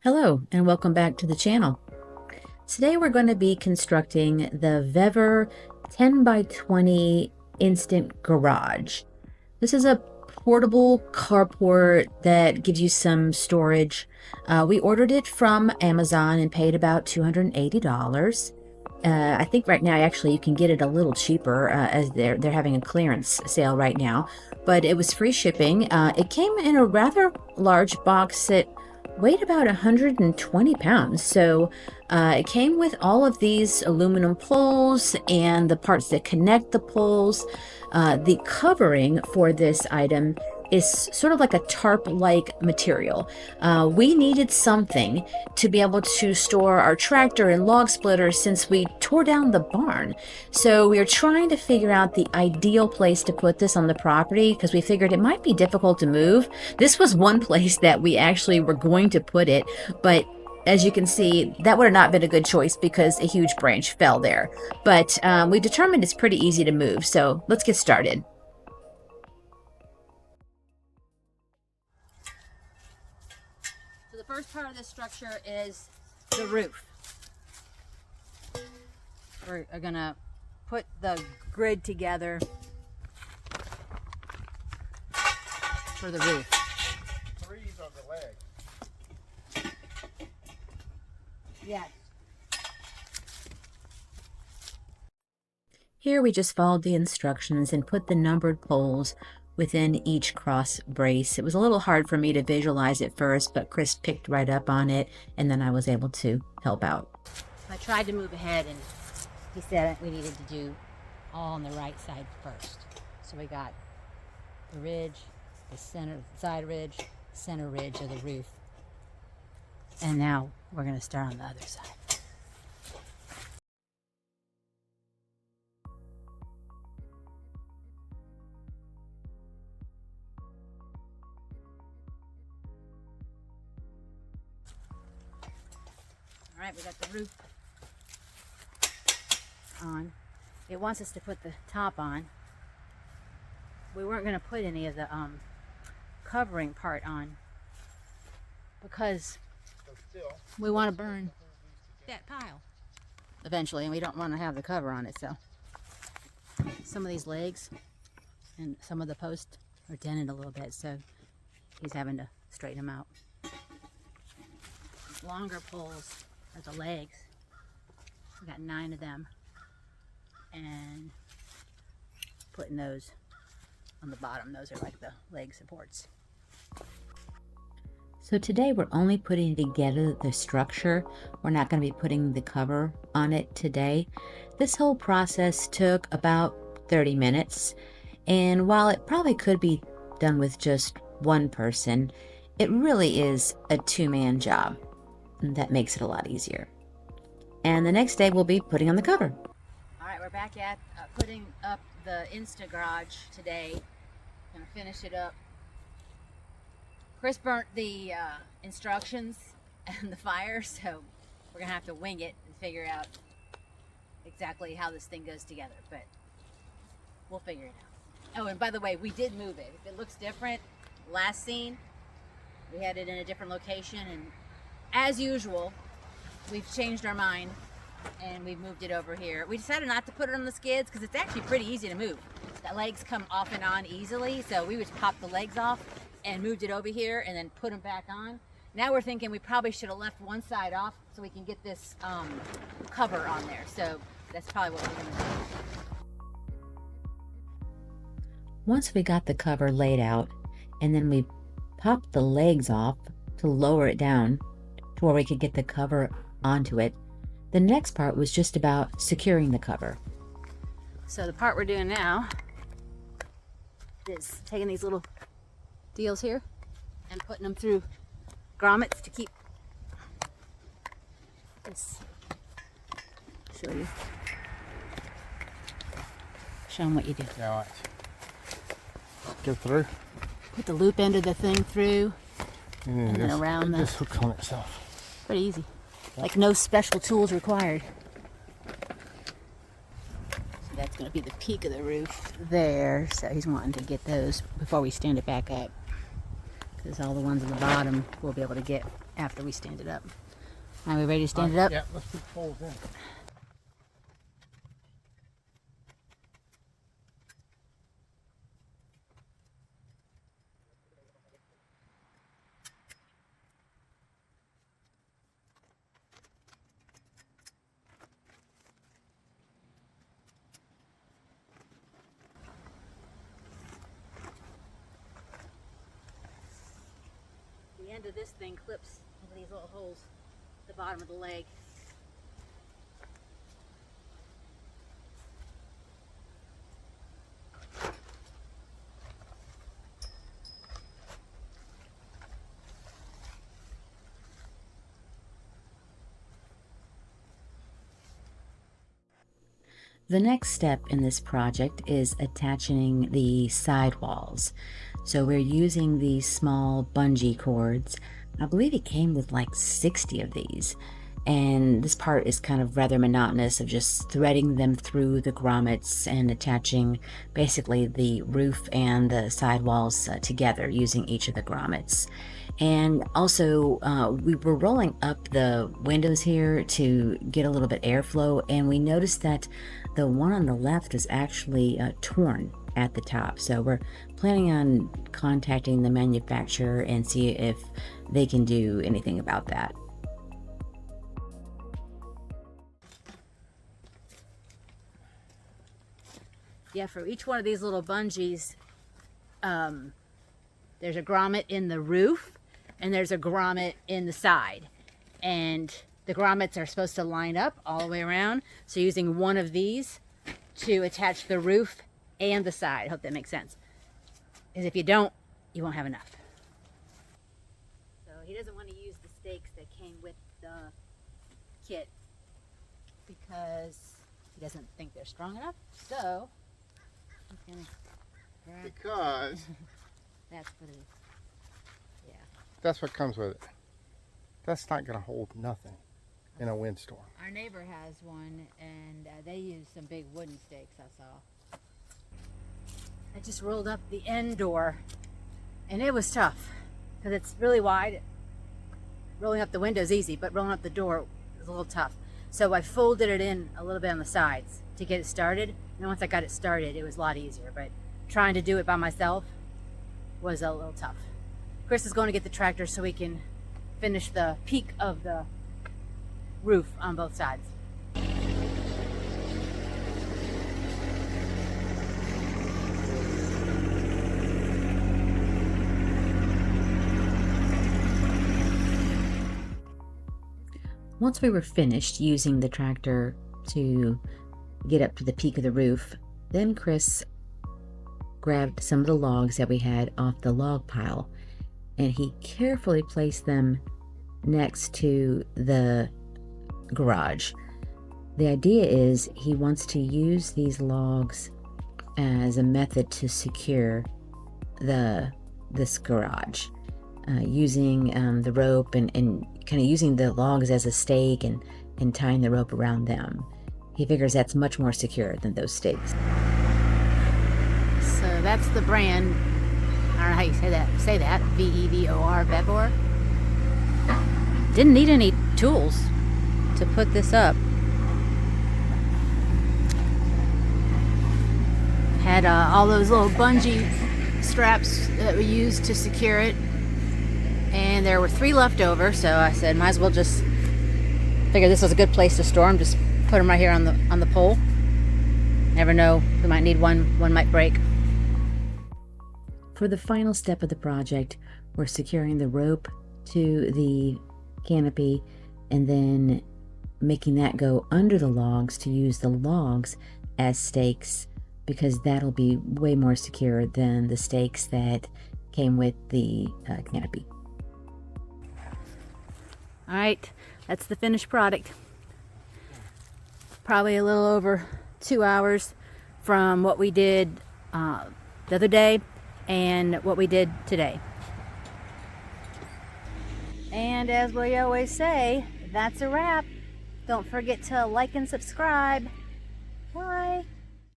Hello and welcome back to the channel. Today we're going to be constructing the Vevor 10 by 20 instant garage. This is a portable carport that gives you some storage. We ordered it from Amazon and paid about $280. I think right now actually you can get it a little cheaper as they're having a clearance sale right now, but it was free shipping. It came in a rather large box that weighed about 120 pounds. So it came with all of these aluminum poles and the parts that connect the poles. The covering for this item is sort of like a tarp-like material. We needed something to be able to store our tractor and log splitters since we tore down the barn. So we are trying to figure out the ideal place to put this on the property because we figured it might be difficult to move. This was one place that we actually were going to put it, but as you can see, that would have not been a good choice because a huge branch fell there. But we determined it's pretty easy to move, so let's get started. So the first part of this structure is the roof. We're gonna put the grid together for the roof. Threes on the leg. Yes. Here we just followed the instructions and put the numbered poles within each cross brace. It was a little hard for me to visualize at first, but Chris picked right up on it, and then I was able to help out. I tried to move ahead, and he said we needed to do all on the right side first. So we got the ridge, the side ridge, center ridge of the roof. And now we're going to start on the other side. All right, we got the roof on. It wants us to put the top on. We weren't going to put any of the covering part on because we want to burn that pile eventually, and we don't want to have the cover on it. So some of these legs and some of the posts are dented a little bit, so he's having to straighten them out. These longer poles are the legs. We got 9 of them, and putting those on the bottom. Those are like the leg supports. So today we're only putting together the structure. We're not going to be putting the cover on it today. This whole process took about 30 minutes. And while it probably could be done with just one person, it really is a 2-man job. And that makes it a lot easier. And the next day we'll be putting on the cover. All right, we're back at putting up the Insta Garage today. Gonna finish it up. Chris burnt the instructions and the fire, so we're gonna have to wing it and figure out exactly how this thing goes together, but we'll figure it out. Oh, and by the way, we did move it. If it looks different, last scene, we had it in a different location, and as usual, we've changed our mind and we've moved it over here. We decided not to put it on the skids because it's actually pretty easy to move. The legs come off and on easily, so we would pop the legs off and moved it over here and then put them back on. Now we're thinking we probably should have left one side off so we can get this cover on there. So that's probably what we're gonna do. Once we got the cover laid out, and then we popped the legs off to lower it down to where we could get the cover onto it, the next part was just about securing the cover. So the part we're doing now is taking these little deals here and putting them through grommets to keep this. Show them what you do. Yeah, right. Go through. Put the loop end of the thing through and then around the. Just hook on itself. Pretty easy. Like no special tools required. So that's going to be the peak of the roof there. So he's wanting to get those before we stand it back up. because all the ones on the bottom we'll be able to get after we stand it up. Are we ready to stand it up? Yeah, let's put the poles in. The end of this thing clips into these little holes at the bottom of the leg. The next step in this project is attaching the sidewalls. So we're using these small bungee cords. I believe it came with like 60 of these. And this part is kind of rather monotonous of just threading them through the grommets and attaching basically the roof and the sidewalls together using each of the grommets. And also we were rolling up the windows here to get a little bit airflow, and we noticed that the one on the left is actually torn at the top. So we're planning on contacting the manufacturer and see if they can do anything about that. Yeah, for each one of these little bungees, there's a grommet in the roof and there's a grommet in the side. And the grommets are supposed to line up all the way around. So using one of these to attach the roof and the side. I hope that makes sense. Because if you don't, you won't have enough. So he doesn't want to use the stakes that came with the kit because he doesn't think they're strong enough. So he's gonna grab Because that's what it is. Yeah. that's what comes with it. That's not going to hold nothing in a windstorm. Our neighbor has one, and they use some big wooden stakes, I saw. I just rolled up the end door, and it was tough, because it's really wide. Rolling up the window is easy, but rolling up the door is a little tough. So I folded it in a little bit on the sides to get it started, and once I got it started, it was a lot easier, but trying to do it by myself was a little tough. Chris is going to get the tractor so we can finish the peak of the roof on both sides. Once we were finished using the tractor to get up to the peak of the roof, then Chris grabbed some of the logs that we had off the log pile, and he carefully placed them next to the garage. The idea is he wants to use these logs as a method to secure this garage, using the rope and kind of using the logs as a stake and tying the rope around them. He figures that's much more secure than those stakes. So that's the brand. I don't know how you say that. Vevor, Vevor. Didn't need any tools to put this up. Had all those little bungee straps that we used to secure it, and there were 3 left over, so I said might as well just figure this was a good place to store them. Just put them right here on the pole. Never know, we might need one might break. For the final step of the project, we're securing the rope to the canopy and then making that go under the logs to use the logs as stakes, because that'll be way more secure than the stakes that came with the canopy. All right, that's the finished product. Probably a little over 2 hours from what we did the other day and what we did today. And as we always say, that's a wrap. Don't forget to like and subscribe. Bye.